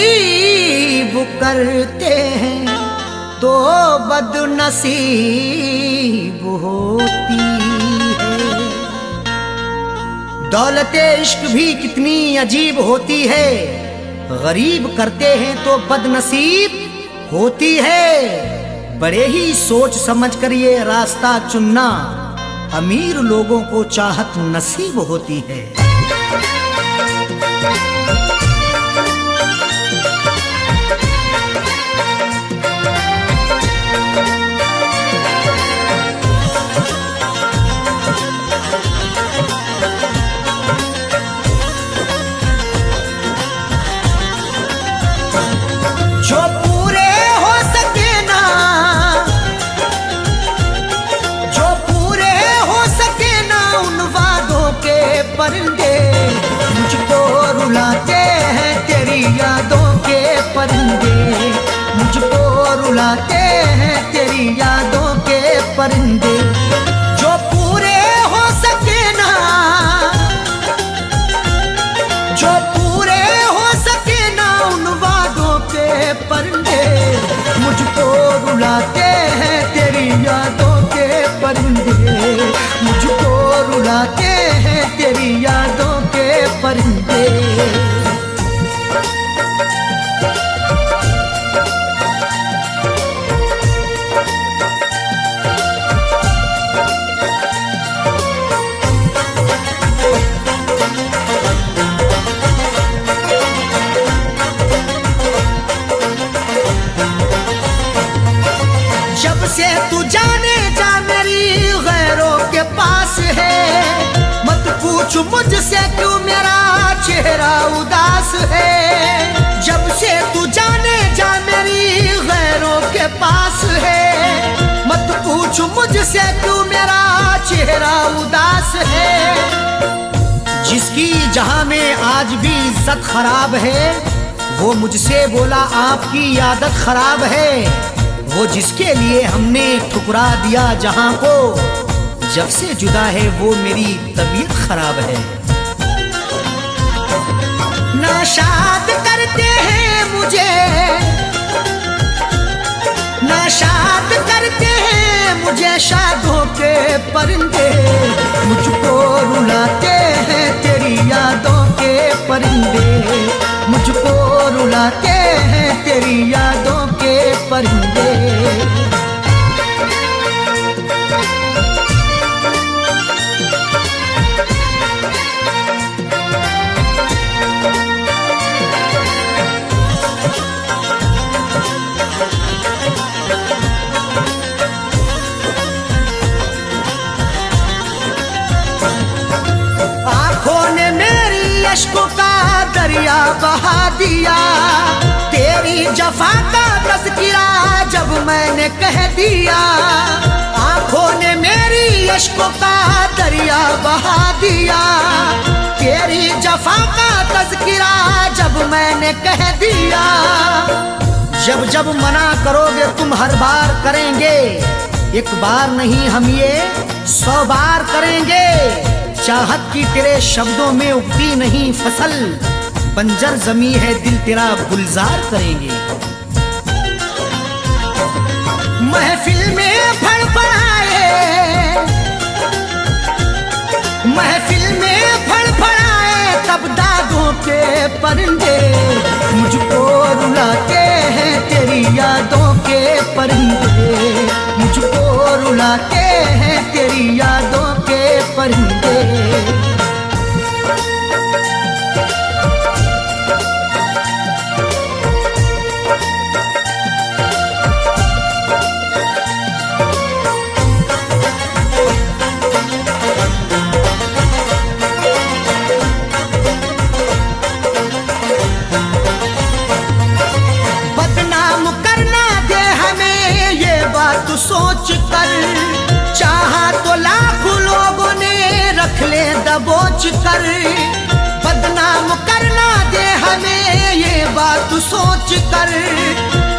नसीब करते हैं तो बदनसीब होती है। दौलते इश्क भी कितनी अजीब होती है, गरीब करते हैं तो बदनसीब होती है। बड़े ही सोच समझ कर ये रास्ता चुनना, अमीर लोगों को चाहत नसीब होती है। जो पूरे हो सके ना, जो पूरे हो सके ना उन वादों के परिंदे, मुझको रुलाते हैं तेरी यादों के परिंदे, मुझको रुलाते हैं तेरी यादों के परिंदे। जो पूरे हो सके ना, जो पूरे हो सके ना उन वादों के परिंदे, मुझको रुलाते हैं तेरी यादों के परिंदे, मुझको रुलाते हैं तेरी यादों के परिंदे। जब से तू जाने जा मेरी गैरों के पास है, मत पूछ मुझसे क्यों मेरा चेहरा उदास है। जब से तू जाने जा मेरी गैरों के पास है, मत पूछ मुझसे क्यों मेरा चेहरा उदास है। जिसकी जहां में आज भी इज्जत खराब है, वो मुझसे बोला आपकी आदत खराब है। वो जिसके लिए हमने ठुकरा दिया जहां को, जब से जुदा है वो मेरी तबीयत खराब है। नाशाद करते हैं मुझे, नाशाद करते हैं मुझे शादों के परिंदे, मुझको रुलाते हैं तेरी यादों के परिंदे, मुझको रुलाते हैं तेरी यादों के परिंदे। आंखों ने मेरी अश्कों का दरिया बहा दिया, तेरी जफा का तज़किरा जब मैंने कह दिया। आंखों ने मेरी अश्कों का दरिया बहा दिया, तेरी जफा का तज़किरा जब मैंने कह दिया। जब जब मना करोगे तुम हर बार करेंगे, एक बार नहीं हम ये 100 बार करेंगे। चाहत की तेरे शब्दों में उगती नहीं फसल, बंजर जमी है दिल तेरा गुलजार करेंगे। महफिल में फड़फड़ाए, महफिल में फड़फड़ाए तब दादों के परिंदे, मुझको रुलाते हैं तेरी यादों के परिंदे, मुझको रुलाते हैं तेरी यादों के परिंदे। सोच कर चाहा तो लाखों लोगों ने रख ले दबोच कर, बदनाम करना दे हमें ये बात सोच कर।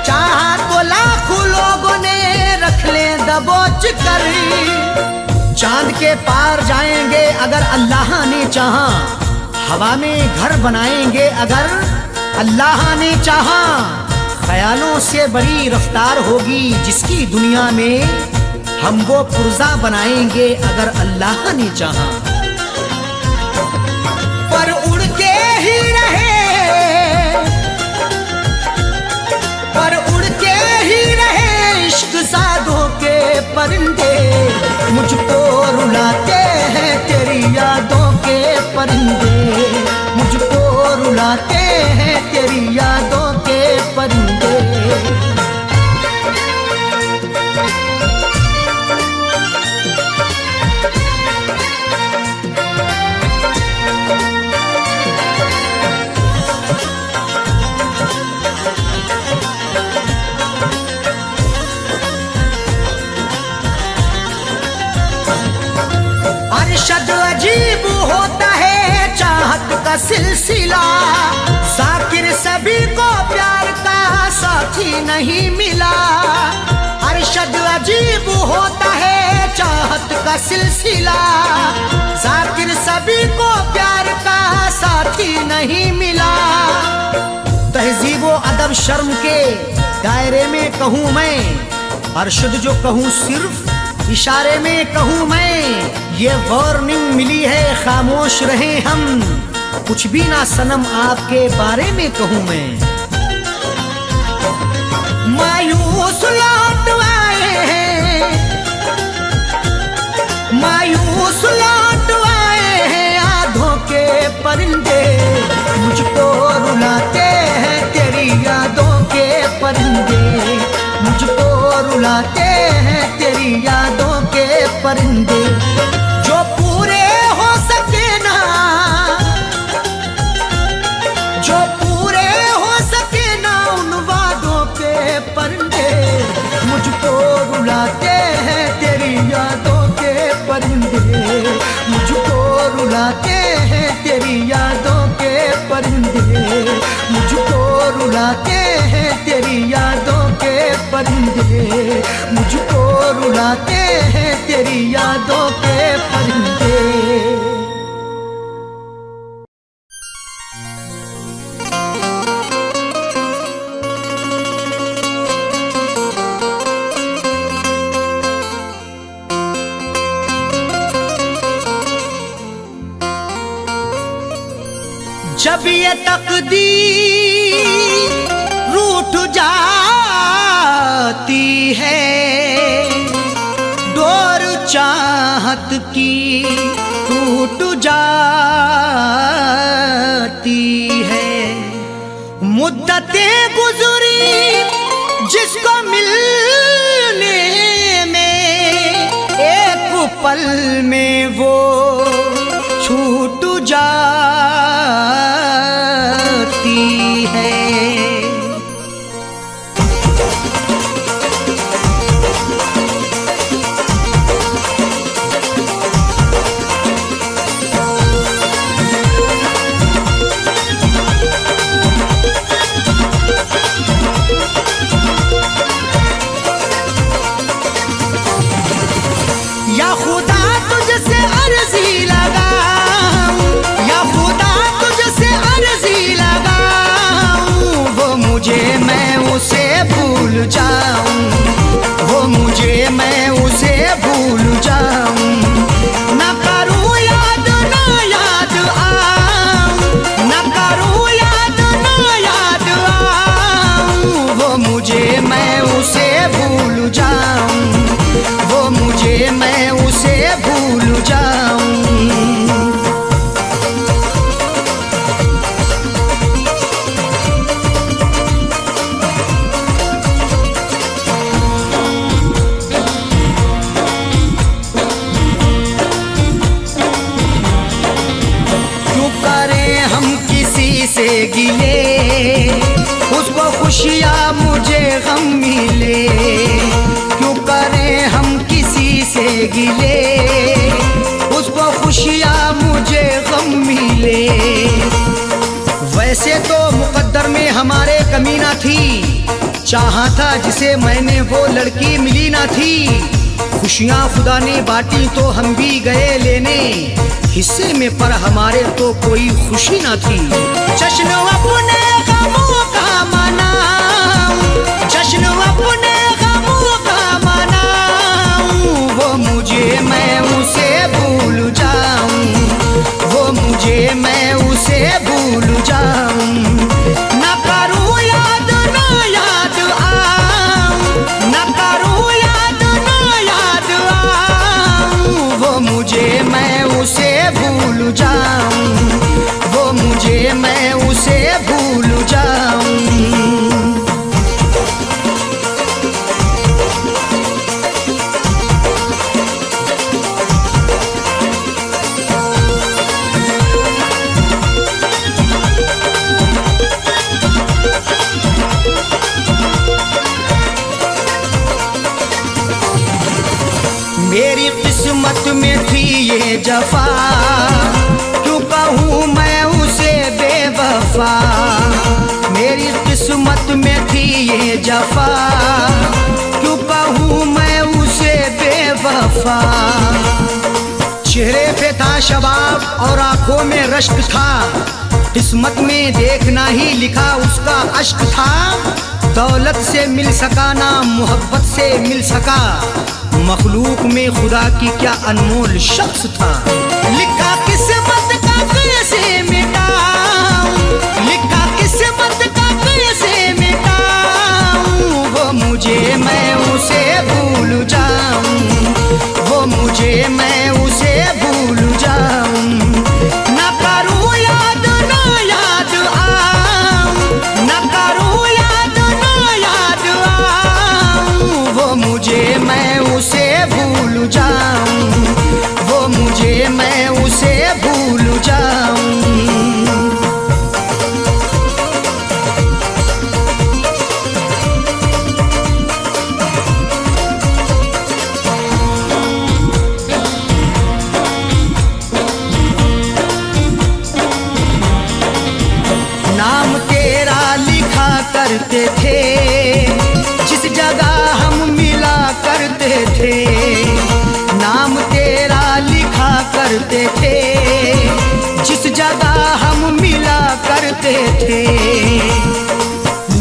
चाहा तो लाखों लोगों ने रख ले दबोच कर। चांद के पार जाएंगे अगर अल्लाह ने चाहा, हवा में घर बनाएंगे अगर अल्लाह ने चाहा ख्यालों से बड़ी रफ्तार होगी जिसकी दुनिया में हम वो पुर्जा बनाएंगे अगर अल्लाह ने चाहा। पर उड़ के ही रहे, पर उड़ के ही रहे इश्क सादों के परिंदे, मुझको रुलाते हैं तेरी यादों के परिंदे, मुझको रुलाते हैं तेरी यादों के परिंदे। अरशद अजीब होता है चाहत का सिलसिला, जाकिर सभी को प्यार का साथी नहीं मिला। अरशद अजीब होता है चाहत का सिलसिला, जाकिर सभी को प्यार का साथी नहीं मिला। तहजीब व अदब शर्म के दायरे में कहूँ मैं, अरशद जो कहूँ सिर्फ इशारे में कहूँ मैं, ये वार्निंग मिली है खामोश रहे हम, कुछ भी ना सनम आपके बारे में कहूँ मैं। मायूस लौट आए हैं, मायूस लौट आए हैं आधों के परिंदे, मुझको रुलाते हैं तेरी यादों के परिंदे, मुझको रुलाते हैं तेरी यादों के परिंदे। जो पूरे हो सके ना, जो पूरे हो सके ना उन वादों के परिंदे, मुझको रुलाते हैं तेरी यादों के परिंदे, मुझको रुलाते हैं तेरी यादों के परिंदे, मुझको रुलाते हैं तेरी यादों के परिंदे, मुझको रुलाते हैं तेरी यादों के परिंदे। जब ये तकदीर रूठ जाती है, डोर चाहत की टूट जाती है। मुद्दतें गुजरी जिसको मिलने में, एक पल में वो छूट जाती है। या खुदा तुझसे अर्जी लगाऊं, या खुदा तुझसे अर्जी लगाऊं, वो मुझे मैं उसे भूल जाऊं, वो मुझे मैं उसे भूल जाऊं। ना करूं याद ना याद आऊं, ना करूं याद ना याद आऊं, वो मुझे मैं उसे भूल जाऊं, वो मुझे मैं उसे भूल जाऊं। क्यों करें हम किसी से गिले, उसको खुशियाँ मुझे गम मिले। क्यों करें हम किसी से गिले, उसको खुशियाँ मुझे गम मिले। वैसे तो मुकद्दर में हमारे कमी ना थी, चाहा था जिसे मैंने वो लड़की मिली ना थी। खुशियाँ खुदा ने बांटी तो हम भी गए लेने हिस्से में, पर हमारे तो कोई खुशी ना थी। जश्न अपने गमों का मनाऊं, जश्न अपने गमों का मनाऊं, वो मुझे मैं उसे भूल जाऊं, वो मुझे मैं उसे भूल जाऊं। न करूं याद ना याद आऊं, न करूं याद ना याद आऊं, वो मुझे मैं उसे भूल जाऊं, वो मुझे मैं उसे भूल जाऊं। मेरी किस्मत में थी ये जफा, क्यों कहूँ मैं उसे बेवफा। मेरी किस्मत में थी ये जफा, क्यों कहूँ मैं उसे बेवफा। चेहरे पे था शबाब और आंखों में रश्क था, किस्मत में देखना ही लिखा उसका अश्क था। दौलत से मिल सका ना मोहब्बत से मिल सका, मखलूक में खुदा की क्या अनमोल शख्स था। लिखा किस्मत का कैसे मिटाऊं, लिखा किस्मत का कैसे मिटाऊं, वो मुझे मैं उसे भूल जाऊं, वो मुझे मैं उसे भूल जाऊं। न करूं याद ना याद आऊं, न करूं याद ना याद आऊं, वो मुझे मैं उसे भूल जाऊं, वो मुझे मैं उसे भूल जाऊं। नाम तेरा लिखा करते थे जिस जगह हम मिला करते थे, नाम तेरा लिखा करते थे जिस जगह हम मिला करते थे।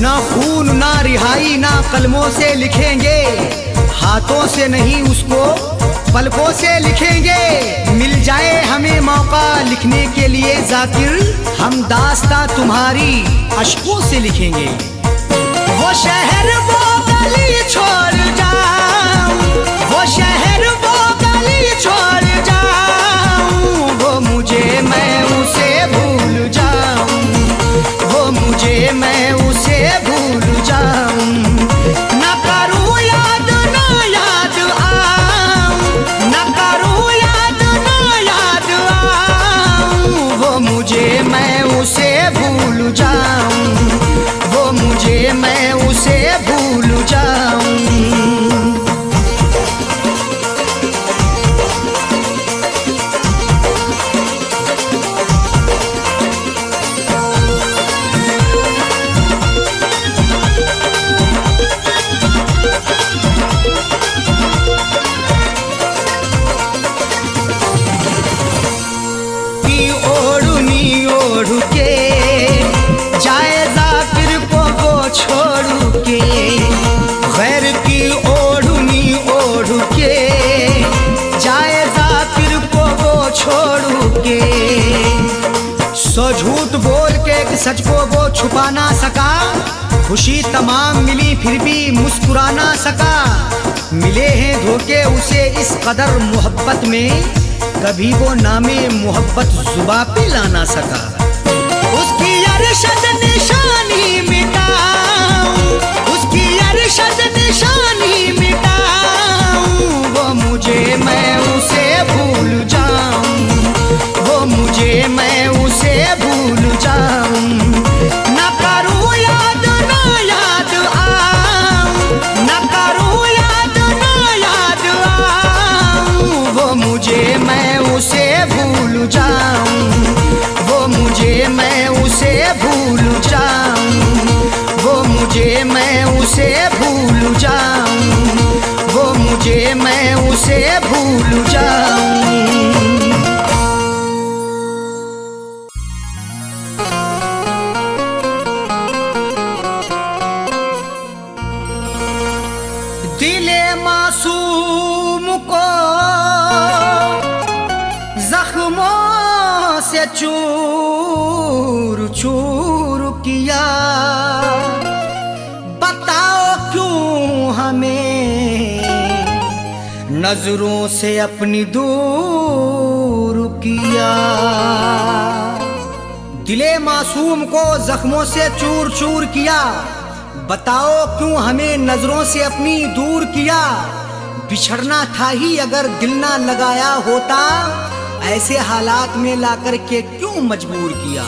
ना खून ना रिहाई ना कलमों से लिखेंगे, हाथों से नहीं उसको पलकों से लिखेंगे। मिल जाए हमें मौका लिखने के लिए जाकिर, हम दास्तां तुम्हारी अश्कों से लिखेंगे। वो शहर वो गली छोड़ जाऊं, वो शहर वो गली छोड़ जाऊं, वो मुझे मैं उसे भूल जाऊं, वो मुझे मैं उसे भूल जाऊं। न करूं याद ना याद आऊं, न करूं याद ना याद आऊं, वो मुझे मैं उसे भूल जाऊं, वो मुझे मैं उसे भूल जाऊं। की ओढ़नी ओढ़ के जाए जाकिर को वो छोड़ के, गैर की ओढ़नी ओढ़ के जाए जाकिर को वो छोड़ के। सो झूठ बोल के एक सच को वो छुपा ना सका, खुशी तमाम मिली फिर भी मुस्कुरा ना सका। मिले हैं धोखे उसे इस कदर मोहब्बत में, कभी वो नामे मोहब्बत जुबां पे ला ना सका। उसकी अरशद निशानी मिटाऊं, उसकी अरशद निशानी मिटाऊं, वो मुझे मैं उसे भूल जाऊं, वो मुझे मैं उसे भूल जाऊं। न करूं याद ना याद आऊं, न करूं याद ना याद आऊं, वो मुझे मैं उसे भूल जाऊं, वो मुझे मैं उसे भूल जाऊं, वो मुझे मैं उसे भूल जाऊं, वो मुझे जे मैं उसे भूल जाऊं। दिले मासूम को जख्मों से चूर चूर किया, बताओ क्यों हमें नजरों से अपनी दूर किया। दिले मासूम को जख्मों से चूर चूर किया, बताओ क्यों हमें नजरों से अपनी दूर किया। बिछड़ना था ही अगर दिल ना लगाया होता, ऐसे हालात में लाकर के क्यों मजबूर किया।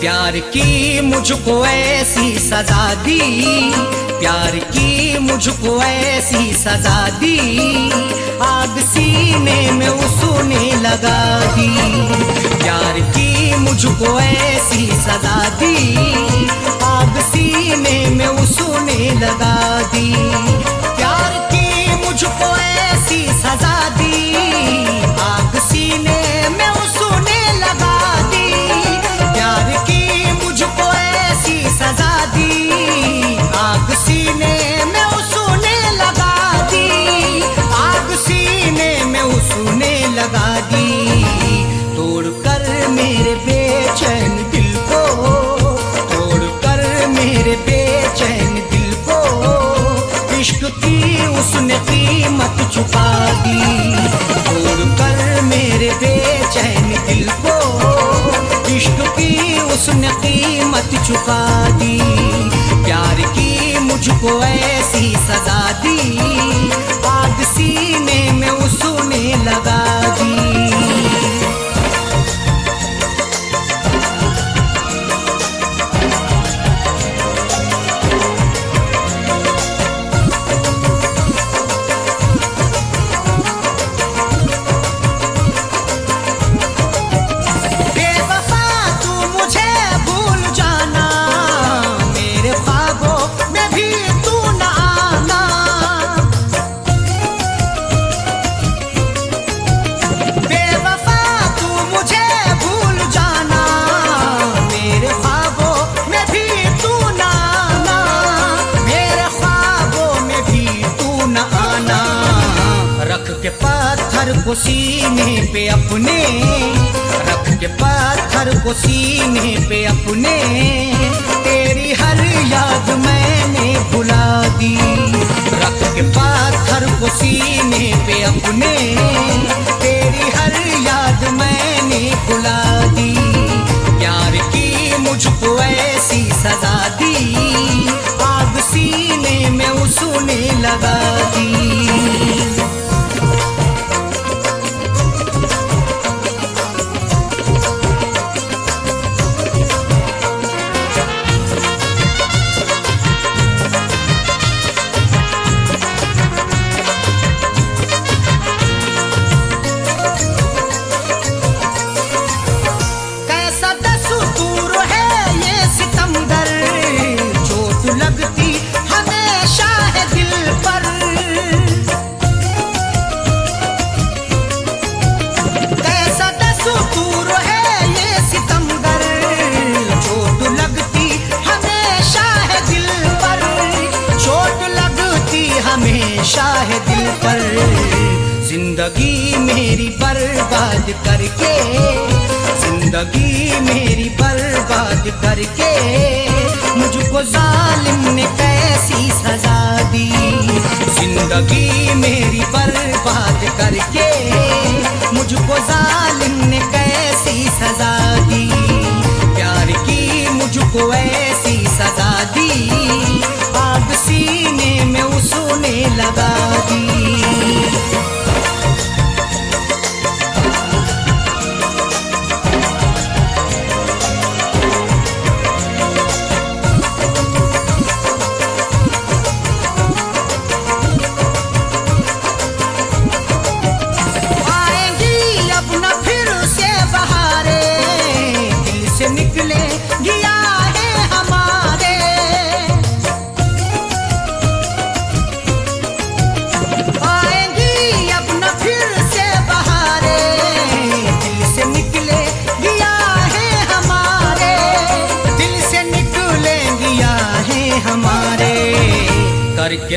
प्यार की मुझको ऐसी सजा दी, प्यार की मुझको ऐसी सजा दी, आग सीने में उसने लगा दी। प्यार की मुझको ऐसी सजा दी, आग सीने में उसने लगा दी। प्यार की मुझको ऐसी सजा दी, आग सीने में उसने लगा दी। प्यार की मुझको ऐसी सजा दी, आग सीने में उसने लगा दी। आग सीने में उसने लगा दी। तोड़ कर मेरे बेचैन दिल को, तोड़ कर मेरे बेचैन दिल को, इश्क की उसने कीमत चुका दी। तोड़ कर मेरे बेचैन दिल को, इश्क की उसने कीमत चुका दी। प्यार की मुझको ऐसी सजा दी, आग सीने में उसने लगा दी। पत्थर को सीने पे अपने, रख के पत्थर को सीने पे अपने, तेरी हर याद मैंने भुला दी। रख के पत्थर को सीने पे अपने, तेरी हर याद मैंने भुला दी। प्यार की मुझको ऐसी सजा दी, आग सीने में उसने लगा दी। हमेशा है दिल पर। जिंदगी मेरी बर्बाद करके, जिंदगी मेरी बर्बाद करके, मुझको जालिम ने कैसी सजा दी। जिंदगी मेरी बर्बाद करके, मुझको जालिम ने कैसी सजा दी। प्यार की मुझको ऐसी सजा दी, आग सीने में उसने लगा दी।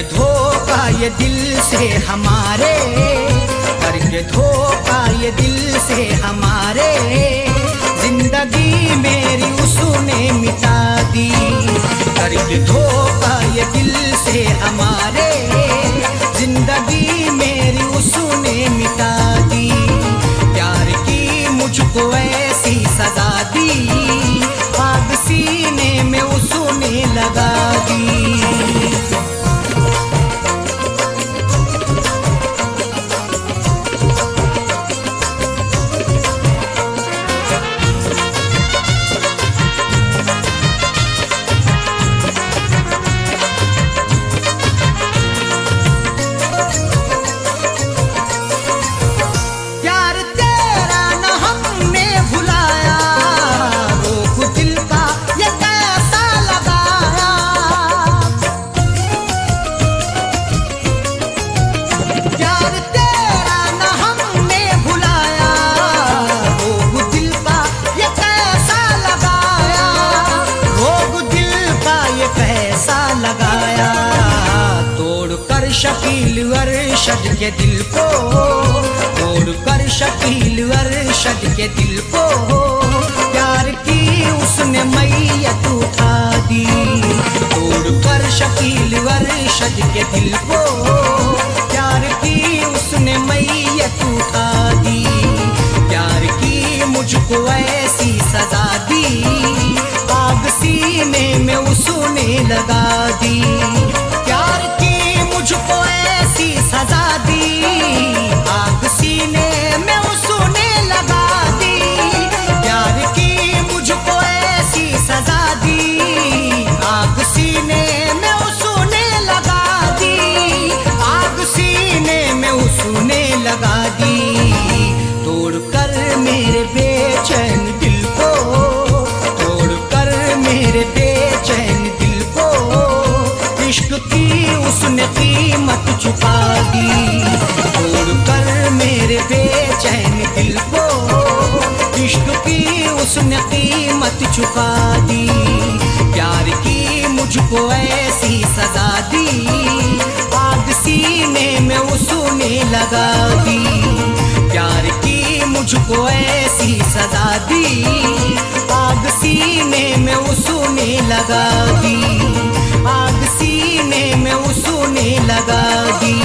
करके धोखा ये दिल से हमारे, करके धोखा ये दिल से हमारे, जिंदगी मेरी उसने मिटा दी। करके धोखा ये दिल से हमारे, जिंदगी मेरी उसने मिटा दी। प्यार की मुझको ऐसी सजा दी, आग सीने में उसने लगा दी। शकील अरशद के दिल को, तोड़ कर शकील अरशद के दिल को, प्यार की उसने मैयत उठा दी। तोड़ कर शकील अरशद के दिल को, प्यार की उसने मैयत उठा दी। प्यार की मुझको ऐसी सजा दी, आग सीने में उसने लगा दी। प्यार मुझको ऐसी सजा दी, आग सीने में उसने लगा दी। प्यार की मुझको ऐसी सजा दी, आग सीने में उसने लगा दी। आग सीने में उसने लगा दी। तोड़ कर मेरे बेचैन दिल को, तोड़ कर मेरे बेचैन दिल को, इश्क की उसने कीमत चुका दी। तोड़ कर मेरे बेचैन दिल को, इश्क की उसने कीमत चुका दी। प्यार की मुझको ऐसी सजा दी, आग सीने में उसने लगा दी। प्यार की मुझको ऐसी सजा दी, आग सीने में उसने लगा दी। आग सीने में उसने लगा दी,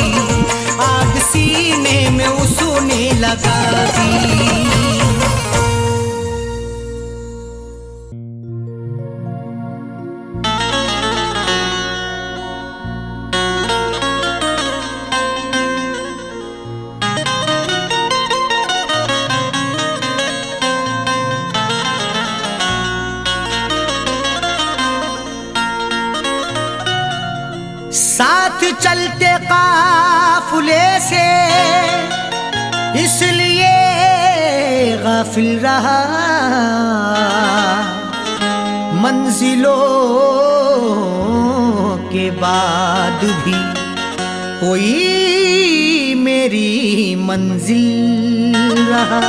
आग सीने में उसने लगा दी। साथ चलते काफिले से इसलिए गाफिल रहा, मंजिलों के बाद भी कोई मेरी मंजिल रहा।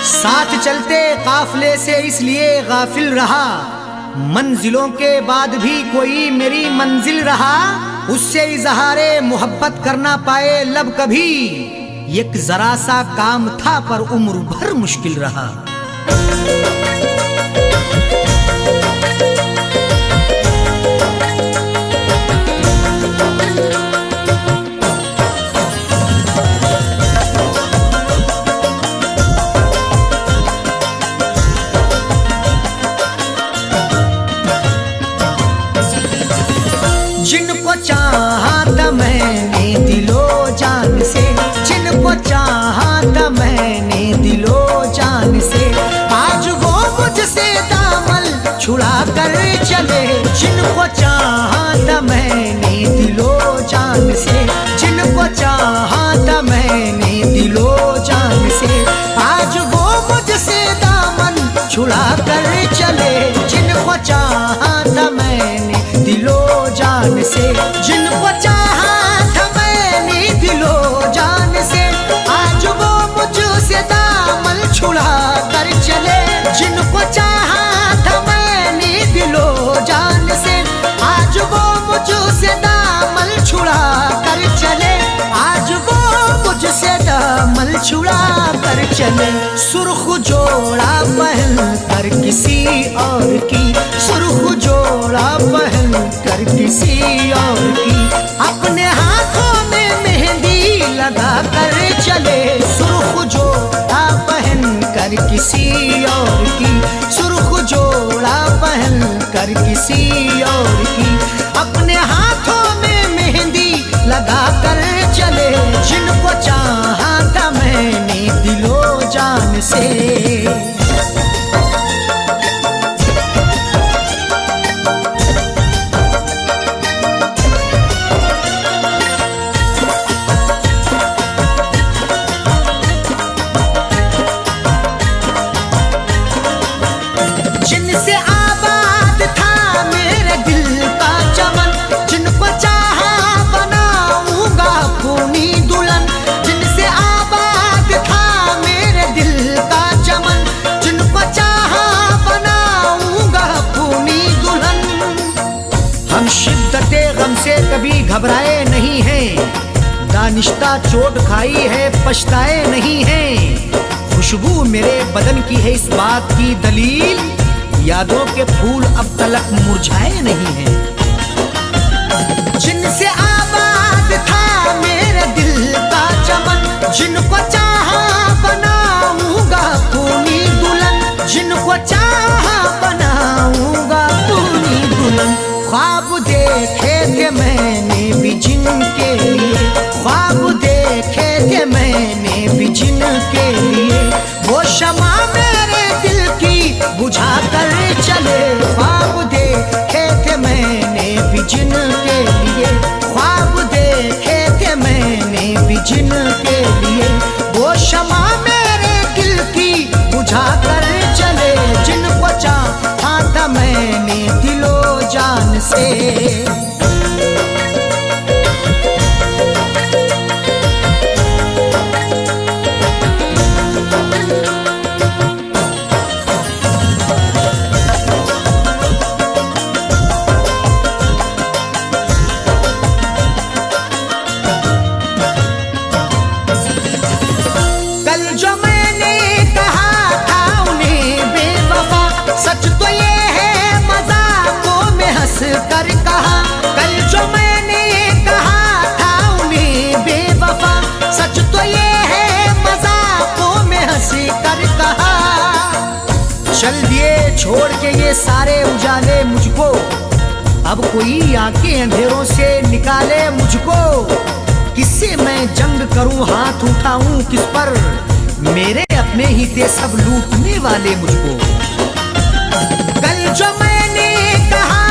साथ चलते काफिले से इसलिए गाफिल रहा, मंजिलों के बाद भी कोई मेरी मंजिल रहा। उससे इजहारे मोहब्बत करना पाए लब कभी, एक जरा सा काम था पर उम्र भर मुश्किल रहा। जिनको चाहा था मैंने दिलो जान से, जिनको चाहा था मैंने दिलो जान से, आज वो मुझसे दामन छुड़ा कर चले। जिनको चाहा था मैंने दिलो जान से, जिनको चाहा था मैंने दिलो जान से, आज वो मुझसे दामन छुड़ा कर चले। जिनको चाहा था मैंने दिलो जान से, जिनको चाहा था मैंने दिलो जान से, आज वो मुझसे दामन छुड़ा कर चले। जिनको चाहा था मैंने दिलो जान से, आज वो मुझसे दामन चले। सुर्ख जोड़ा पहन कर किसी और की, सुर्ख जोड़ा पहन कर किसी और की, अपने हाथों में मेहंदी लगा कर चले। सुर्ख जोड़ा पहन कर किसी और की, सुर्ख जोड़ा पहन कर किसी और की, अपने हाथों में मेहंदी लगा कर चले। जिनको चाहा था मैंने दिलो जान से, जिनसे आबाद था मेरे दिल का चमन, जिनको चाहा बनाऊंगा अपनी दुल्हन। जिनसे आबाद था मेरे दिल का चमन, जिनको चाहा बनाऊंगा अपनी दुल्हन। हम शिद्दते गम से कभी घबराए नहीं हैं, दानिश्ता चोट खाई है पछताए नहीं हैं। खुशबू मेरे बदन की है इस बात की दलील, यादों के फूल अब तलक मुरझाए नहीं हैं। जिनसे आबाद था मेरे दिल का चमन, जिनको चाहा बनाऊंगा अपनी दुल्हन, जिनको चाहा बनाऊंगा अपनी दुल्हन। ख्वाब देखे थे मैंने भी जिनके लिए, ख्वाब देखे थे मैंने भी जिनके लिए, वो शमा मेरे दिल की बुझा कर चले। ख्वाब देखे थे मैंने भी जिनके लिए, ख्वाब देखे थे मैंने भी जिनके लिए, वो शमा मेरे दिल की बुझा कर चले। जिनको चाहा था मैंने दिलो जान से, कर कहा। कल जो मैंने कहा था उन्हें बेवफा, सच तो ये है मजाकों में हंस कर कहा। चल दिए छोड़ के ये सारे उजाले मुझको, अब कोई आके अंधेरों से निकाले मुझको। किससे मैं जंग करूं, हाथ उठाऊं किस पर, मेरे अपने ही थे सब लूटने वाले मुझको। कल जो मैंने कहा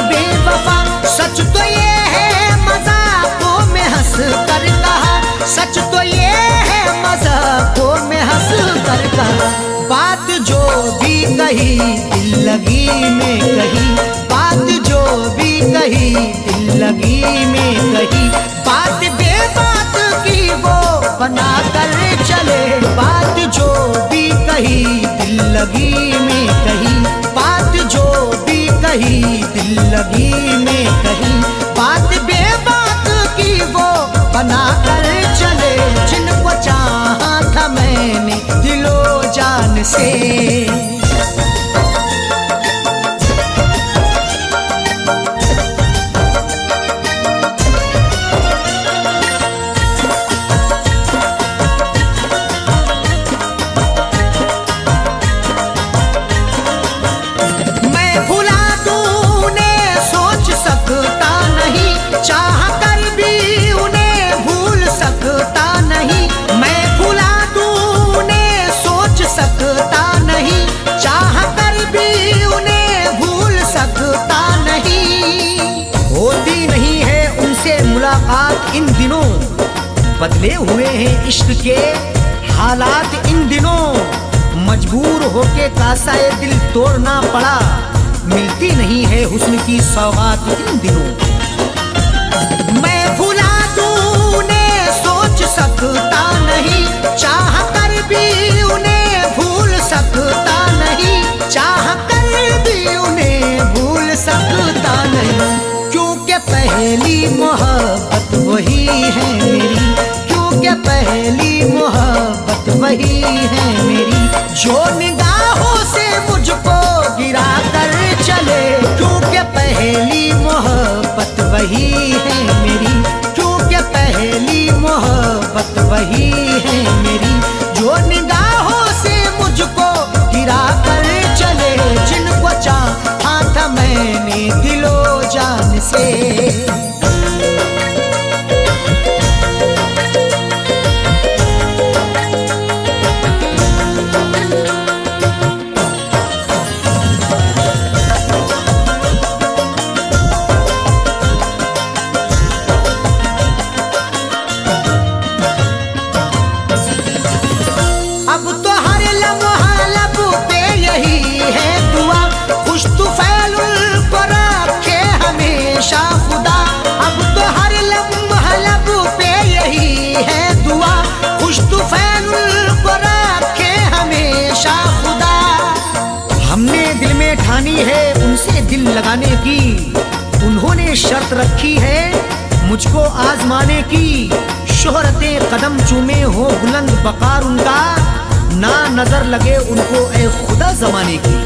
बेवफा, सच तो ये है मजाकों में हंस कर कहा, सच तो ये है मजाकों में हंस कर कहा। बात जो भी कही दिल लगी में कही, बात जो भी कही दिल लगी में कही, बात बेबात की वो बना कर चले। बात जो भी कही दिल लगी में कही, बात जो भी कही दिल लगी में कही, बात बेबात की वो बना कर चले। जिनको चाहा था मैंने दिलो जान से, चाह कर भी उन्हें भूल सकता नहीं। मैं भुला दूं उन्हें सोच सकता नहीं, चाह कर भी उन्हें भूल सकता नहीं। होती नहीं है उनसे मुलाकात इन दिनों, बदले हुए हैं इश्क के हालात इन दिनों। मजबूर होके कासाए दिल तोड़ना पड़ा, मिलती नहीं है हुस्न की सौगात इन दिनों। मैं भुला दूं उन्हें सोच सकता नहीं, चाह कर भी उन्हें भूल सकता नहीं, चाह कर भी उन्हें भूल सकता नहीं। क्योंकि पहली मोहब्बत वही है मेरी, क्योंकि पहली मोहब्बत जो निगाहों से मुझको गिरा कर चले, क्योंकि पहली मोहब्बत वही है मेरी, क्योंकि पहली मोहब्बत वही है मेरी। जो निगाहों से मुझको गिरा कर चले, जिनको चाहा था मैंने दिलो जान से। है उनसे दिल लगाने की, उन्होंने शर्त रखी है मुझको आजमाने की। शोहरतें कदम चूमे हो बुलंद बकार उनका, ना नजर लगे उनको ए खुदा जमाने की।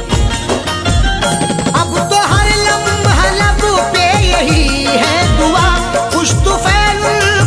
अब तो हर लम्हा लब पे यही है दुआ, खुश तुफैल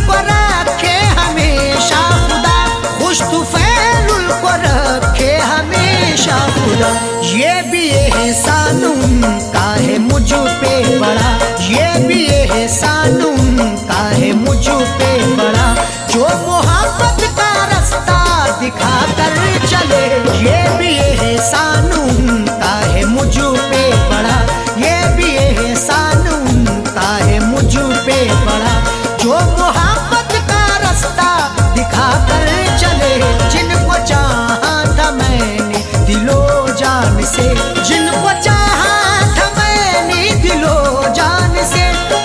को रखे हमेशा खुदा, खुश तुफैल को रखे हमेशा खुदा। ये भी एहसान उनका है मुझ पे बड़ा, ये भी एहसान उनका है मुझ पे बड़ा, जो मोहब्बत का रास्ता दिखा कर चले। ये भी एहसान उनका है मुझ पे बड़ा, ये भी एहसान उनका है मुझ पे बड़ा, जो मोहब्बत का रास्ता दिखा कर चले। जिनको चाहा था मैंने दिलो जान से, जिनको चाहा था मैंने दिलो जान से,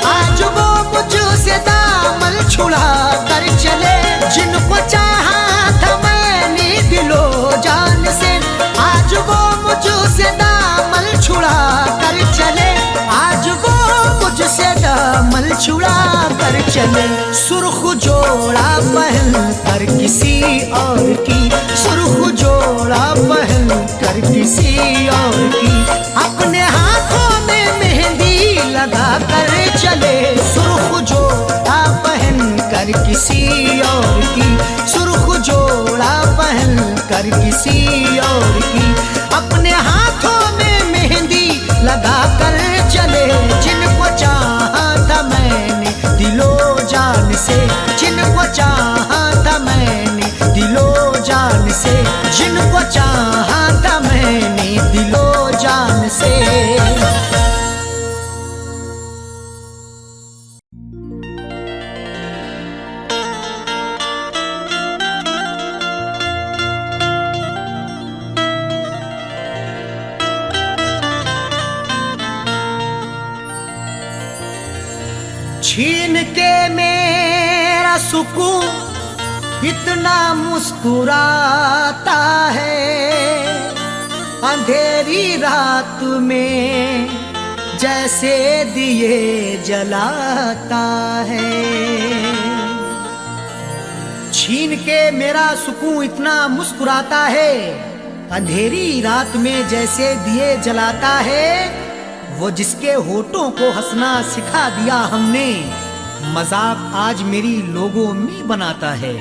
आज वो मुझसे दामन छुड़ा कर चले। जिनको चाहा था मैंने दिलो जान से, आज वो मुझसे दामन छुड़ा कर चले, आज वो मुझसे दामन छुड़ा कर चले। सुर्ख जोड़ा पहन कर किसी और की, सुर्ख जोड़ा पहन कर किसी और की, अपने हाथों में मेहंदी लगा कर चले। सुर्ख जोड़ा पहन कर किसी और की, सुर्ख जोड़ा पहन कर किसी और की, अपने हाथों में मेहंदी लगा कर चले। जिनको चाहा था मैंने दिलो जान से, जिनको चाहा था मैंने दिलो जान से, जिनको चाहा था मैंने दिलो जान से। छीन के मेरा सुकून इतना मुस्कुराता है, अंधेरी रात में जैसे दिए जलाता है। छीन के मेरा सुकून इतना मुस्कुराता है, अंधेरी रात में जैसे दिए जलाता है। वो जिसके होठों को हंसना सिखा दिया हमने, मजाक आज मेरी लोगों में बनाता है।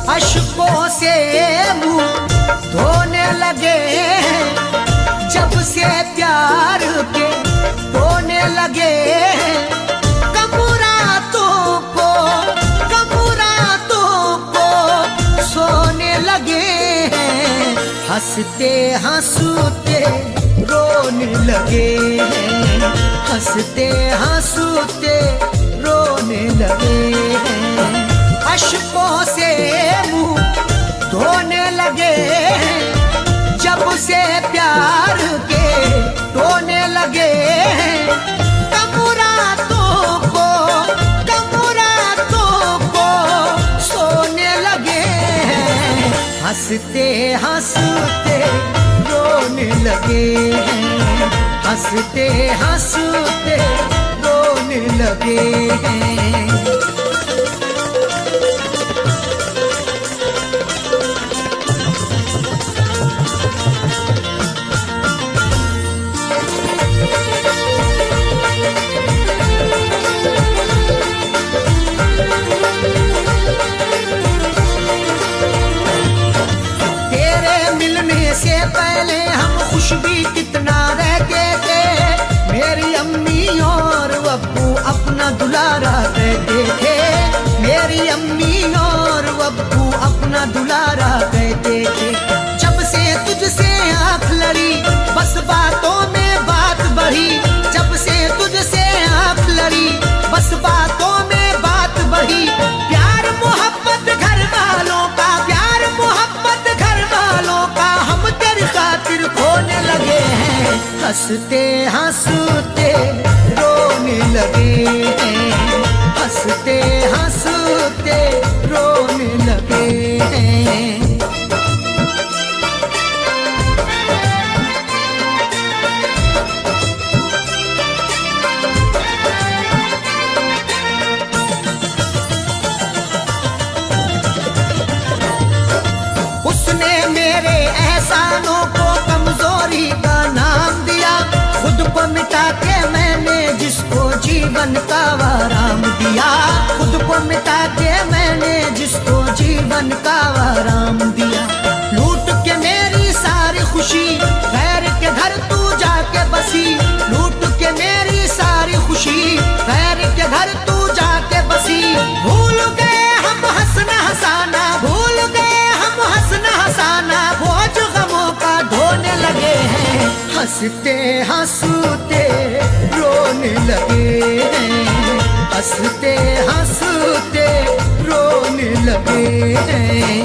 अश्कों से मुंह धोने लगे हैं, जब से प्यार के धोने लगे हैं। कम रातों को सोने लगे हैं, हंसते हंसते रोने लगे हैं, हंसते हंसते रोने लगे हैं। अश्कों से मुंह धोने लगे हैं, जब से प्यार के धोने लगे हैं। हंसते हंसते रोने लगे हैं, हंसते हंसते रोने लगे हैं। से पहले हम खुश भी कितना रहते थे, मेरी अम्मी और अब्बू अपना दुलारा कहते थे, मेरी अम्मी और अब्बू अपना दुलारा कहते थे। जब से तुझसे आँख लड़ी बस बातों में बात बढ़ी, जब से तुझसे आँख लड़ी बस बातों में बात बढ़ी। प्यार मोहब्बत घर वालों का, प्यार मोहब्बत घर वालों का हम तेरी खातिर खोने लगे हैं, हंसते हंसते रोने लगे हैं, हंसते हंसते रोने लगे हैं। उसने मेरे एहसानों को कमजोरी का नाम दिया, खुद को मिटा के मैंने जिसको जीवन का आराम दिया, खुद को मिटा के मैंने जिसको जीवन का आराम दिया। लूट के मेरी सारी खुशी गैर के घर तू जाके बसी, लूट के मेरी सारी खुशी गैर के घर तू जाके बसी। भूल गए हम हंसना हंसाना, भूल गए हम हंसना हंसाना, बोझ गमों का ढोने लगे हैं, हंसते हंसते रोने लगे हैं, हंसते हंसते रोने लगे हैं।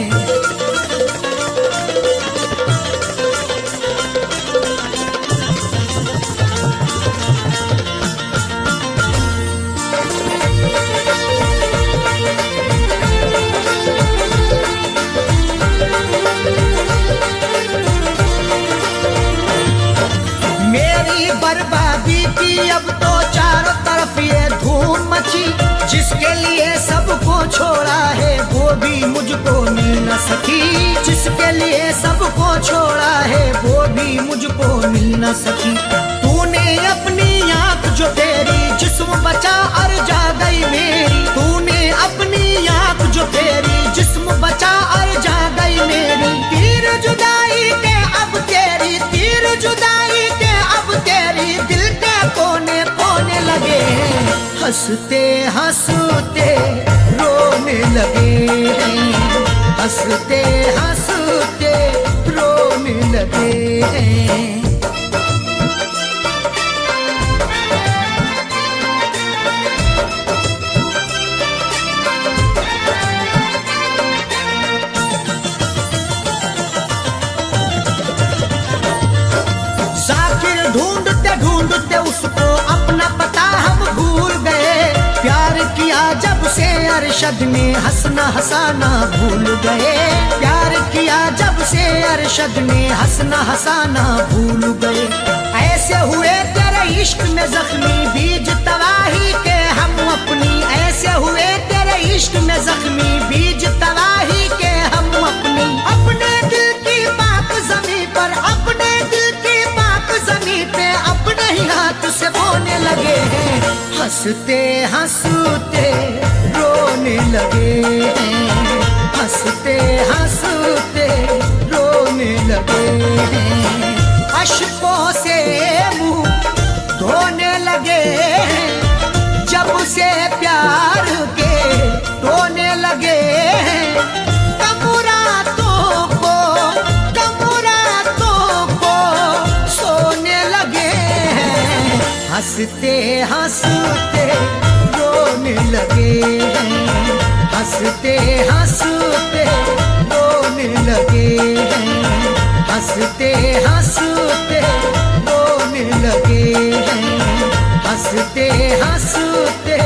बर्बादी की अब तो चारों तरफ ये धूम मची, जिसके लिए सबको छोड़ा है वो भी मुझको मिल न सकी, जिसके लिए सबको छोड़ा है वो भी मुझको मिल न सकी। तूने अपनी आँख जो फेरी जिस्म बचा और जा गई मेरी, तूने अपनी आँख जो फेरी जिस्म बचा और जा गई मेरी। तीर जुदाई के अब तेरी, तीर जुदाई के अब तेरी दिल के कोने कोने लगे हैं, हंसते हंसते रोने लगे हैं, हंसते हंसते रोने लगे हैं। ढूंढते ढूंढते उसको अपना पता हम भूल गए, प्यार किया जब से अरशद ने हंसना हंसाना भूल गए, प्यार किया जब से अरशद ने हंसना हंसाना भूल गए। ऐसे हुए तेरे इश्क में जख्मी बीज तबाही के हम अपनी, ऐसे हुए तेरे इश्क में जख्मी बीज तबाही के हम अपनी। अपने दिल की पाक ज़मीं पर, अपने दिल की पाक ज़मीं पे अपने ही हाथ से बोने लगे हैं, हंसते हंसते रोने लगे हैं, हंसते हंसते रोने लगे हैं। अश्कों से मुंह धोने लगे हैं, जब से प्यार के रोने लगे हैं। कमुरातों को सोने लगे हैं, हंसते हंसते रोने लगे हैं, हंसते हंसते रोने लगे हैं, हंसते हंसते रोने लगे हैं, हंसते हंसते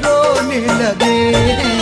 रोने लगे हैं।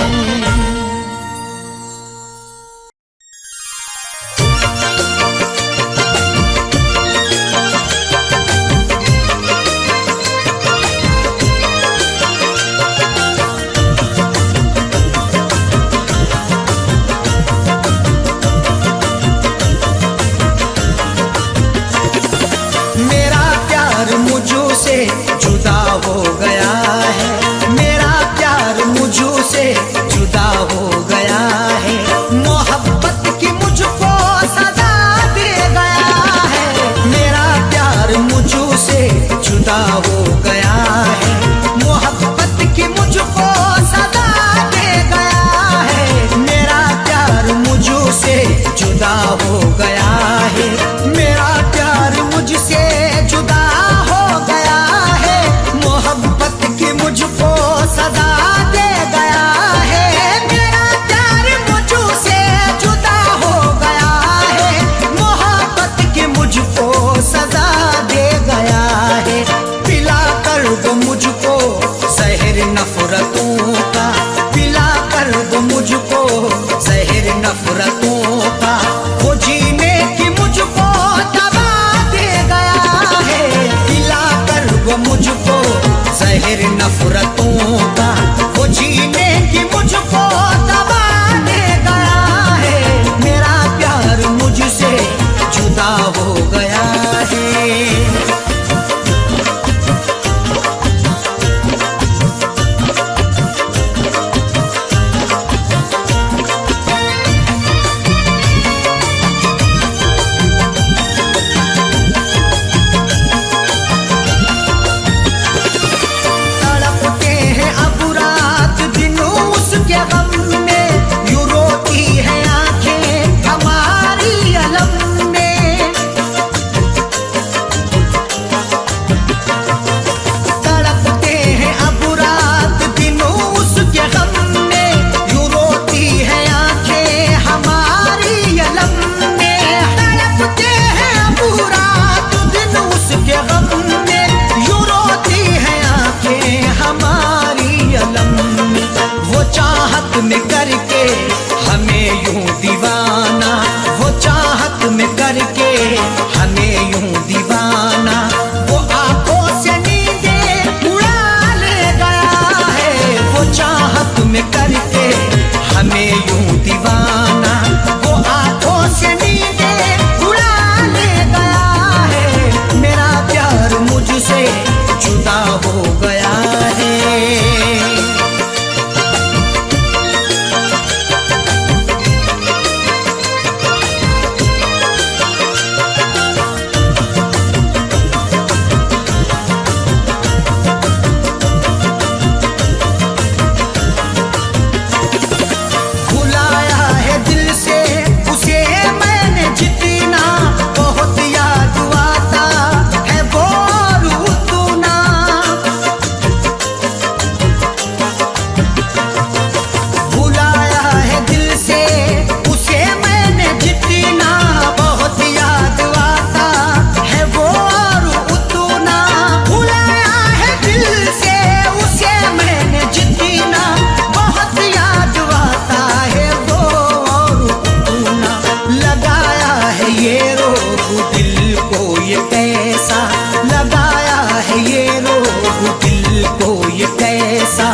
ये कैसा लगाया है ये रोग दिल को ये कैसा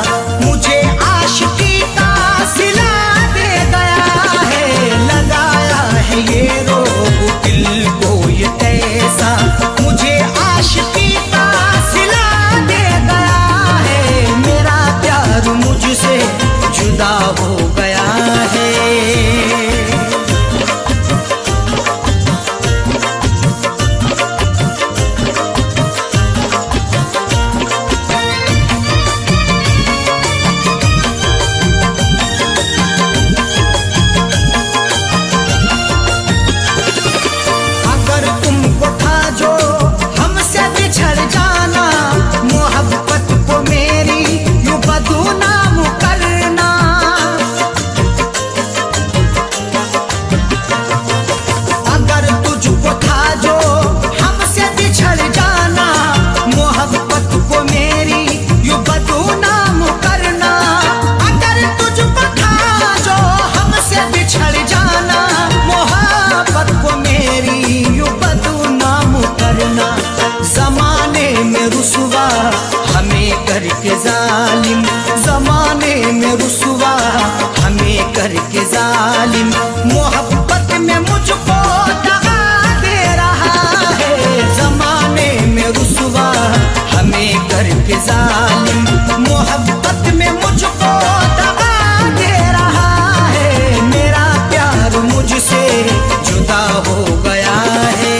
मुझे आशिकी का सिला दे गया है। लगाया है ये रोग दिल को ये कैसा मुझे आशिकी का सिला दे गया है। मेरा प्यार मुझसे जुदा हो गया है। करके जालिम जमाने में रुसवा हमें करके जालिम मोहब्बत में मुझको दगा दे रहा है। जमाने में रुसवा हमें करके जालिम मोहब्बत में मुझको दगा दे रहा है। मेरा प्यार मुझसे जुदा हो गया है।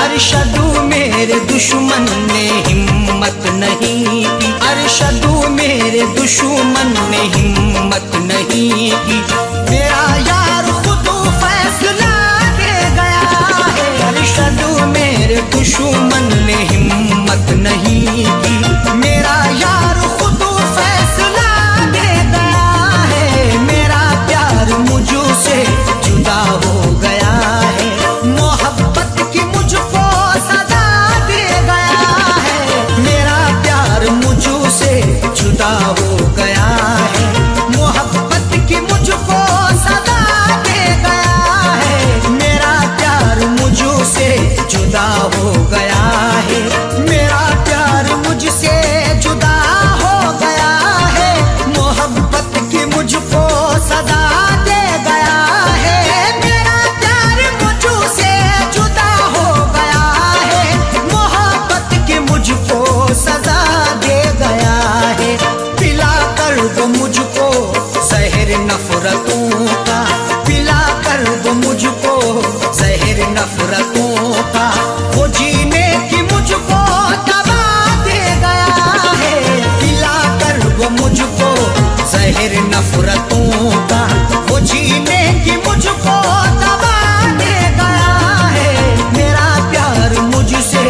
अरशदू मेरे दुश्मन ने हिम्मत नहीं की। अरशदू मेरे दुश्मन ने हिम्मत नहीं की। मेरा यार खुद फैसला दे गया है। अरशदू मेरे दुश्मन ने हिम्मत नहीं की। मेरा यार खुद फैसला दे गया है। मेरा प्यार मुझसे जुदा हो गया है। मोहब्बत की मुझको सजा दे गया है। मेरा प्यार मुझसे जुदा हो गया है। मोहब्बत की मुझको सजा दे गया है। मेरा प्यार मुझसे जुदा हो गया है। मेरा प्यार मुझसे जुदा हो गया है। मोहब्बत की मुझको सजा दे गया है। मेरा प्यार मुझसे जुदा हो गया है। मोहब्बत की मुझको सजा दे गया है। पिला कर दो मुझको जहर नफरतों का। पिला कर दो मुझको जहर नफरतों का। वो जीने की मुझको दवा दे गया है। पिला कर दो मुझको जहर नफरतों का। वो जीने की मुझको दवा दे गया है। मेरा प्यार मुझसे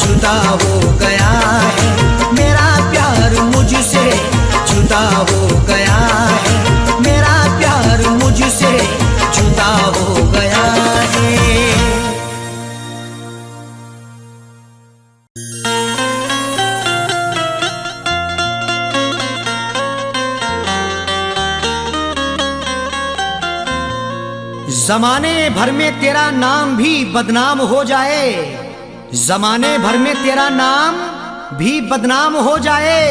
जुदा हो गया है। मेरा प्यार मुझसे जुदा हो गया है। मेरा प्यार मुझसे जुदा हो गया है। जमाने भर में तेरा नाम भी बदनाम हो जाए। जमाने भर में तेरा नाम भी बदनाम हो जाए।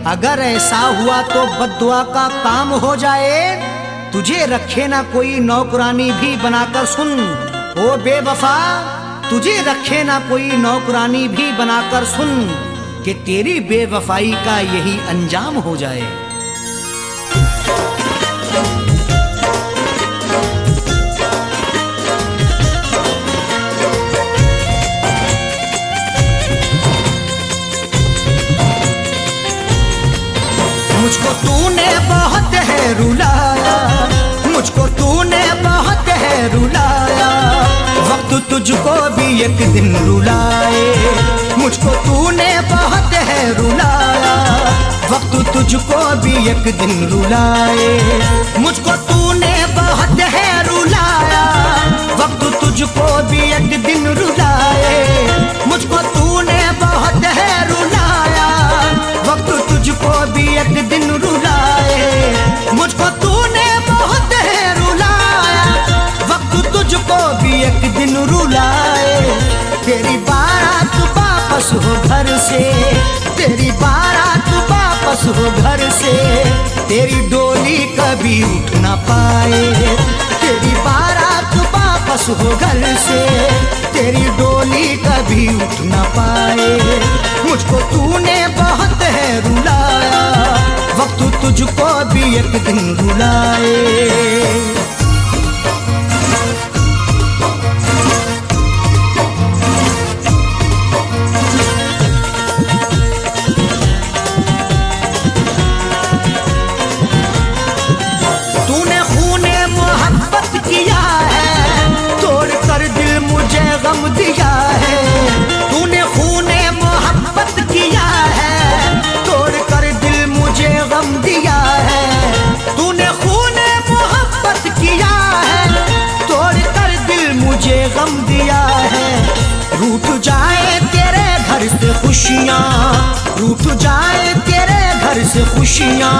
अगर ऐसा हुआ तो बद्दुआ का काम हो जाए। तुझे रखे ना कोई नौकरानी भी बनाकर सुन। ओ बेवफा तुझे रखे ना कोई नौकरानी भी बनाकर सुन कि तेरी बेवफाई का यही अंजाम हो जाए। एक दिन रुलाए। मुझको तूने बहुत है रुलाया, वक्त तुझको भी एक दिन रुलाए। मुझको तूने बहुत है रुलाया, वक्त तुझको भी एक दिन रुलाए। मुझको तूने बहुत है रुलाया, वक्त तुझको भी एक दिन रुलाए। मुझको तूने बहुत है रुलाया, वक्त तुझको भी एक दिन रुलाए। तेरी बारात वापस हो घर से, तेरी बारात वापस हो घर से, तेरी डोली कभी उठ ना पाए। तेरी बारात वापस हो घर से, तेरी डोली कभी उठ ना पाए। मुझको तूने बहुत है रुलाया, वक्त तुझको भी एक दिन रुलाए। गम दिया है तूने, खूने मोहब्बत किया है, तोड़ कर दिल मुझे गम दिया है। तूने खूने मोहब्बत किया है, तोड़ कर दिल मुझे गम दिया है। रूठ जाए तेरे घर से खुशियाँ, रूठ जाए तेरे घर से खुशियाँ,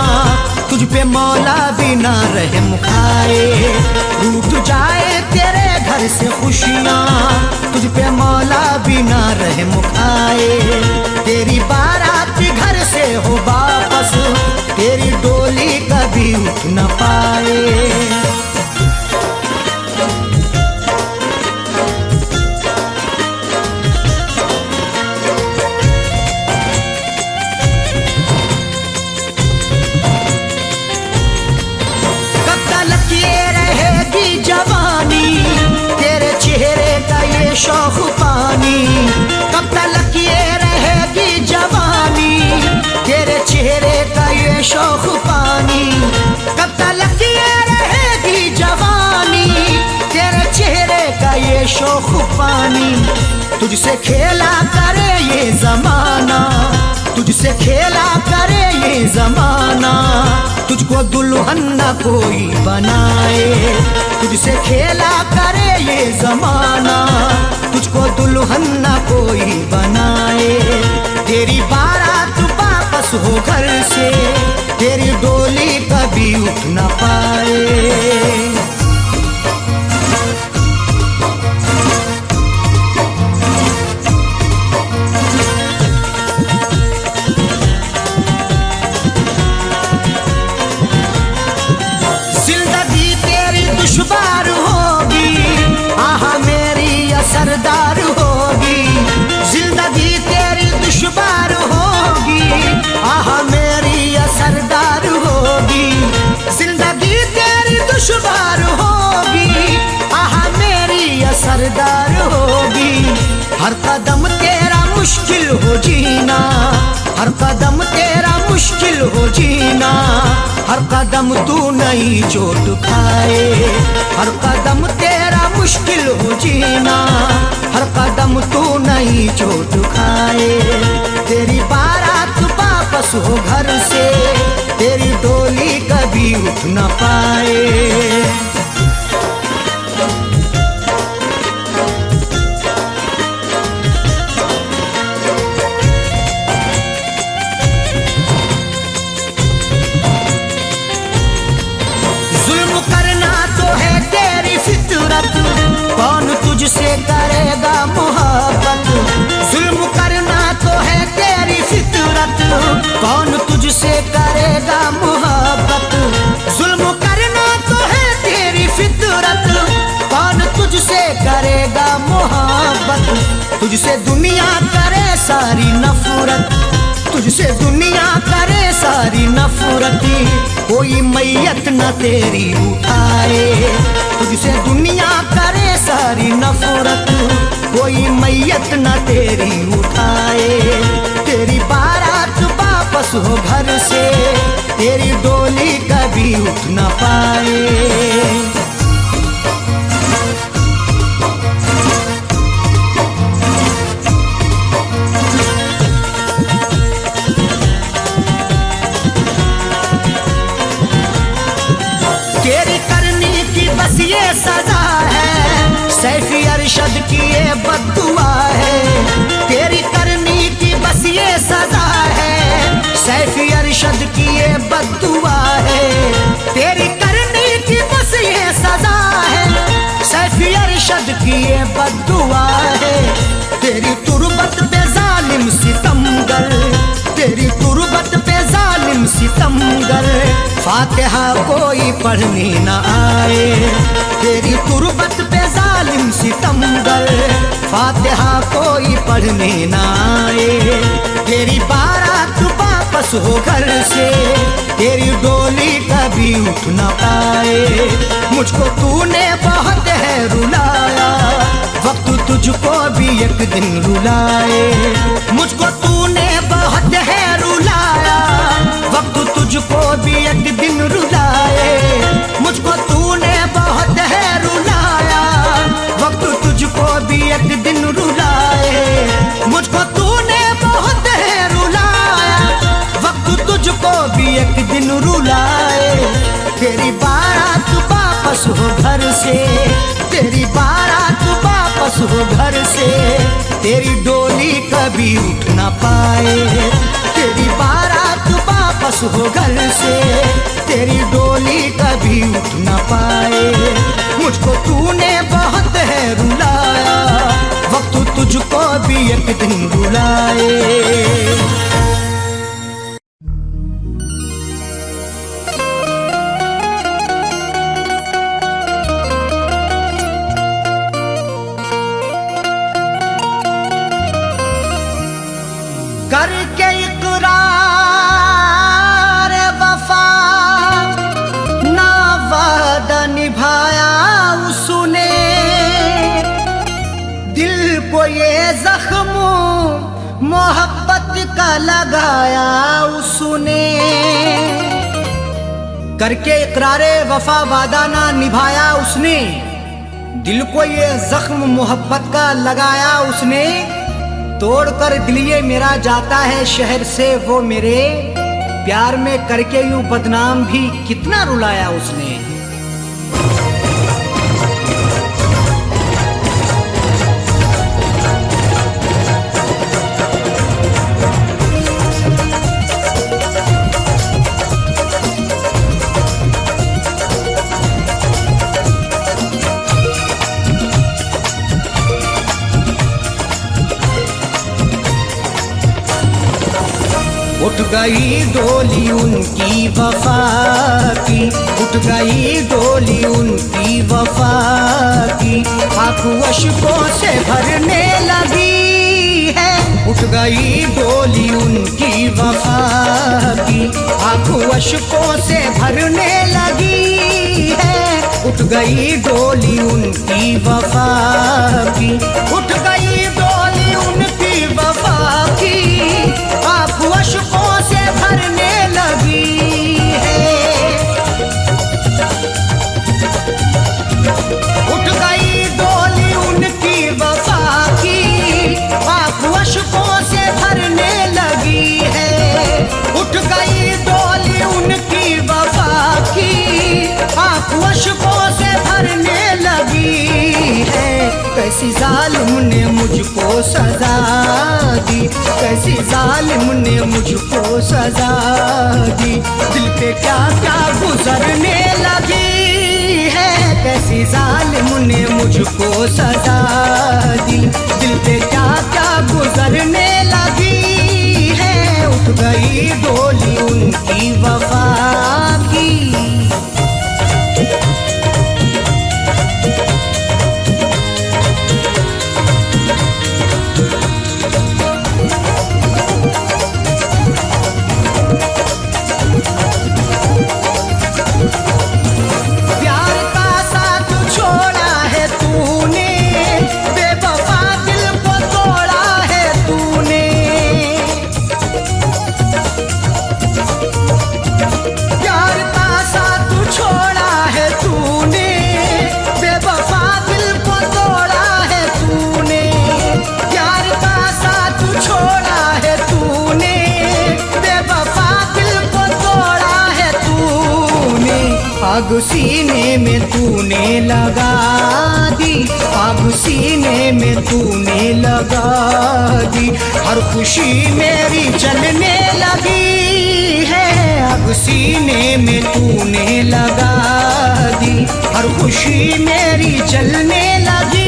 तुझ पे मौला भी ना रहम खाए। रूठ जाए तेरे घर से खुशियाँ, तुझ पे मौला भी ना रहम खाए। तेरी बारात घर से हो वापस, तेरी डोली कभी उठ न पाए। शौक पानी कब तक ये रहेगी जवानी, तेरे चेहरे का ये शौक पानी। कब तक ये रहेगी जवानी, तेरे चेहरे का ये शौक पानी। तुझसे खेला करे ये जमाना, तुझसे खेला करे ये जमाना, तुझको दुल्हन न कोई बनाए। तुझसे खेला करे ये जमाना, तुझको दुल्हन न कोई बनाए। तेरी बारात वापस हो घर से, तेरी डोली कभी उठ न पाए। दुश्वार होगी आहा मेरी असरदार होगी, जिंदगी तेरी दुश्वार होगी आहा मेरी असरदार होगी। जिंदगी तेरी दुश्वार होगी आहा मेरी असरदार होगी। हर कदम तेरा मुश्किल हो जीना, हर कदम तेरा मुश्किल हो जीना। हर कदम तू नई चोट खाए, हर कदम तेरा मुश्किल हो जीना। हर कदम तू नई चोट खाए। तेरी बारात वापस हो घर से, तेरी डोली कभी उठ न पाए। कौन तुझसे करेगा मोहब्बत, जुल्म करना तो है तेरी फितरत। कौन तुझसे करेगा मोहब्बत, जुल्म करना तो है तेरी फितरत। कौन तुझसे करेगा मोहब्बत, तुझसे दुनिया करे सारी नफरत, तुझसे दुनिया करे सारी नफरती। कोई मैयत न तेरी उठाए, तुझसे दुनिया करे सारी नफरत। कोई मैयत न तेरी उठाए। तेरी बारात वापस हो घर से, तेरी डोली कभी उठ न पाए। अरशद की ये बद्दुआ है। तेरी तुरबत पे जालिम सितमगर, तेरी तुरबत पे जालिम सितमगर, फातिहा कोई पढ़ने न आए। तेरी तुरबत पे जालिम सितमगर, फातिहा कोई पढ़ने न आए। तेरी बारात वापस हो घर से, तेरी डोली कभी उठ न पाए। मुझको तूने बहुत है रुलाया, वक्त तुझको भी एक दिन रुलाए। मुझको तूने बहुत है रुलाया, वक्त तुझको भी एक दिन रुलाए। मुझको तूने बहुत है रुलाया, वक्त तुझको भी एक दिन रुलाए। मुझको तूने बहुत है रुलाया, वक्त तुझको भी एक दिन रुलाए। तेरी बारात वापस हो घर से, तेरी बारात वापस हो घर से, तेरी डोली कभी उठ ना पाए। तेरी बारात वापस हो घर से, तेरी डोली कभी उठ ना पाए। मुझको तूने बहुत है रुलाया, वक्त तुझको भी एक दिन रुलाए। करके इकरार वफा ना वादा निभाया उसने, दिल को ये जख्म मोहब्बत का लगाया उसने। करके इकरार वफा वादा ना निभाया उसने, दिल को ये जख्म मोहब्बत का लगाया उसने। तोड़कर दिल ये मेरा जाता है शहर से वो मेरे, प्यार में करके यूं बदनाम भी कितना रुलाया उसने। उठ गई डोली उनकी वफा की, उठ गई डोली उनकी वफा की, आंखों अश्कों से भरने लगी है। उठ गई डोली उनकी वफा की, आंखों अश्कों से भरने लगी है। उठ गई डोली उनकी वफा की, उठ गई डोली उनकी वफा की, आंखों अश्कों से भरने लगी है। उठ गई डोली उनकी वफा की, आंखों अश्कों से भरने लगी है। उठ गई डोली उनकी वफा की, आंखों अश्कों से भरने लगी है। कैसी जालिम ने मुझको सजा दी, कैसी जालिम ने मुझको सजा दी, दिल पे क्या क्या गुजरने लगी है। कैसी जालिम ने मुझको सजा दी, दिल पे क्या क्या गुजरने लगी है। उठ गई डोली उनकी वफा की। प्यार का साथ छोड़ा है तूने, बेवफा दिल को तोड़ा है तूने। प्यार का साथ छोड़ा है तूने, बेवफा दिल को तोड़ा है तूने। प्यार का साथ छोड़ा है तूने, बेवफा दिल को तोड़ा है तूने। आग सीने में तूने लगा दी, आग सीने में तूने लगा दी, हर खुशी मेरी जलने लगी है। आग सीने में तूने लगा दी, हर खुशी मेरी जलने लगी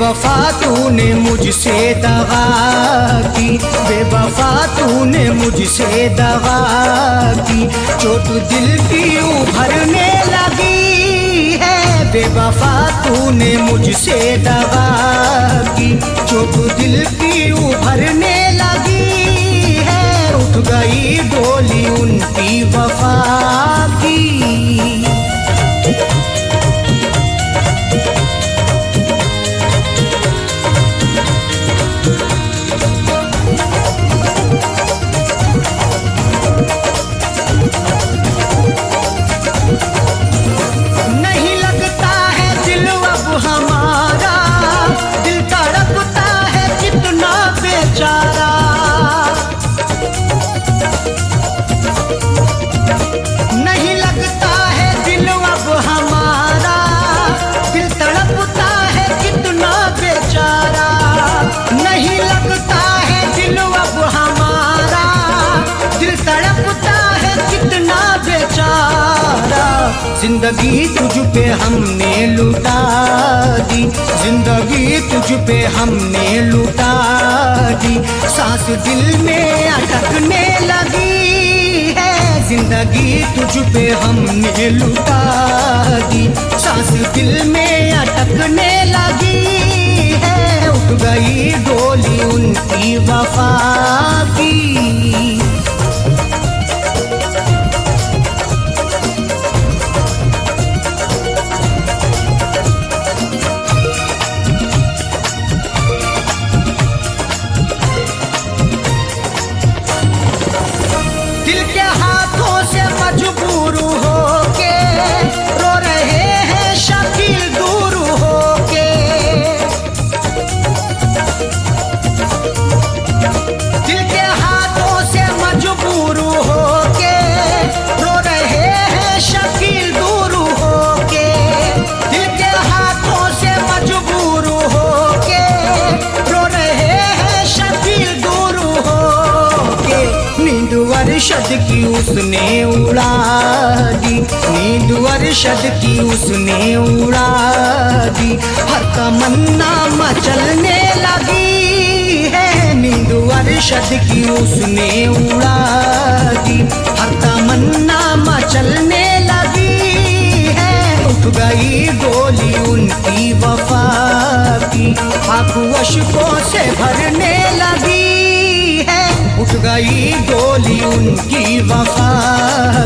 बेवफा तूने मुझसे दगा की, बेवफा तूने मुझसे दगा की, चोट दिल की उभरने लगी है। बेवफा तूने मुझसे दगा की, चोट दिल की उभरने लगी है। उठ गई डोली उनकी वफा की। नहीं लगता है दिल अब हमारा, दिल तड़पता है कितना बेचारा। नहीं लगता है दिल अब हमारा, दिल तड़पता है कितना बेचारा। नहीं लगता है दिल अब हमारा, दिल तड़पता है कितना बेचारा। जिंदगी तुझ पे हमने लुटा दी, जिंदगी तुझ पे हमने लुटा दी, सांस दिल में अटकने लगी है। जिंदगी तुझ पे हमने लुटा दी, सांस दिल में अटकने लगी है। उठ गई डोली उनकी वफा की। दिल के हाथों से मजबूर होके रो रहे हैं शकील दूर होके। दिल के हाथों से मजबूर होके रो रहे हैं शकील दूर होके। दिल के हाथों से मजबूर होके रो रहे हैं शकील दूर होके। नींद अरशद की उसने उड़ा दी, नींद अरशद की उसने उड़ा दी, हर तमन्ना मचलने लगी है। नींद अरशद की उसने उड़ा दी, हर तमन्ना मचलने लगी है। उठ गई डोली उनकी वफा की, आंखों अश्कों से भरने लगी है। उठ गई डोली उनकी वफा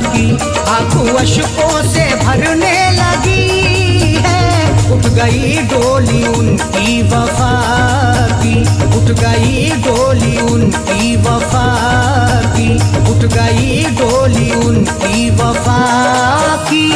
की, आंखों अश्कों से भरने लगी है। उठ गई डोली उनकी वफा की, उठ गई डोली उनकी वफा की, उठ गई डोली उनकी वफा की।